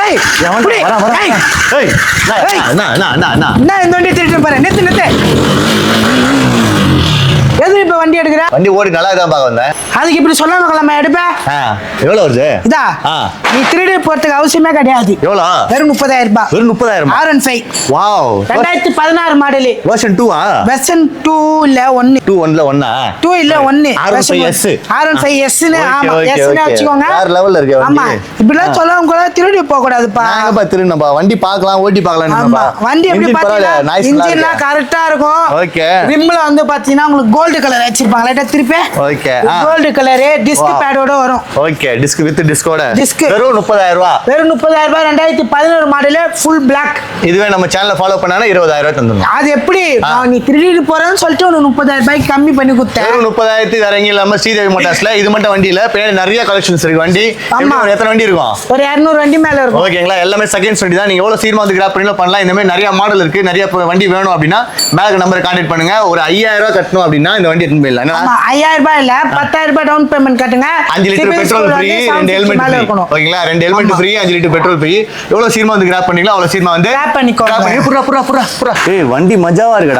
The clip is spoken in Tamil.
ஏய் என்ன இந்த வண்டி திருட்டு பாரு நிறுத்து எது இப்ப வண்டி எடுக்கிற வண்டி ஓடி நல்லா தான் பார்க்க வந்தேன். அதுக்கு இப்படி சொல்லாம கிளம்ப எடுப்பேன். எவ்வளவு வருது இதா நீ திருடி போறதுக்கு அவசியமே கிடையாது. எவ்வளோ? வெறும் 30,000 ரூபாய். வெறும் 30,000. R15. Wow. 2016 model. Version 2 version 2 இல்ல 1. 2 1ல 1 2 இல்ல 1. R15S. R15S னு ஆமா S னு வெச்சுக்கோங்க. வேற லெவல்ல இருக்கு வண்டி. ஆமா இப்படிலாம் சொல்லாம கூட திருடி போக கூடாதுப்பா. நாங்க பா திருடினப்பா. வண்டி பார்க்கலாம் ஓட்டி பார்க்கலாம்னுப்பா. வண்டி எப்படி பாத்தீங்கன்னா இன்ஜின்லாம் கரெக்ட்டா இருக்கும். ஓகே. ரிம்ல வந்து பாத்தீங்கன்னா உங்களுக்கு கோல்ட் கலர் வச்சிருப்பாங்க. லைட்டா திருப்பி. ஓகே. கோல்ட் கலர் டிஸ்க் பேடோட வரும். ஓகே. டிஸ்க் வித் டிஸ்கோட. டிஸ்க் வெறும் 30,000 ரூபாய். வெறும் 30,000 ரூபாய் 2011 மாடல் ஃபுல் Black. இதுவே நம்ம சேனலை ஃபாலோ பண்ணானா 20,000 ரூபாய் தந்துறோம். அது எப்படி நீ திருடிட்டு போறேன்னு சொல்லிட்டு ஒரு 30,000 ரூபாய்க்கு கம்மி பண்ணி கொடுத்தேன். வெறும் 30,000 வேற எங்கேயும் இல்லாம ஸ்ரீதேவி மோட்டார்ஸ்ல இது மட்டும் வண்டி இல்ல. பின்னாடி நிறைய கலெக்ஷன்ஸ் இருக்கு. வண்டி எத்தனை வண்டி இருக்கும்? ஒரு 200 வண்டி மேல இருக்கும். ஓகேங்களா? எல்லாமே செகண்ட்ஸ் வண்டி தான். நீங்க எவ்வளவு சீக்கிரமா வந்து கிராப் பண்ணலாம். இந்த மாதிரி நிறைய மாடல் இருக்கு. நிறைய வண்டி வேணும் அப்படின்னா மேல நம்பரை கான்டாக்ட் பண்ணுங்க. ஒரு 5,000 ரூபாய் கட்டணும் அப்படின்னா இந்த வண்டி எடுத்து போயிடலாம். 5,000 ரூபாய் இல்ல 10,000 ரூபாய் டவுன் பேமெண்ட் கட்டுங்க. 5 litre petrol free, 2 helmet free. ஓகேங்களா? 2 helmet free, 5 litre petrol free. எவ்வளவு சீக்கிரமா வந்து கிராப் பண்ணீங்களோ அவ்வளவு சீக்கிரமா வந்து கிராப் பண்ணிக்கோங்க. புரா. ஏய் வண்டி மஜாவா இருக்குடா.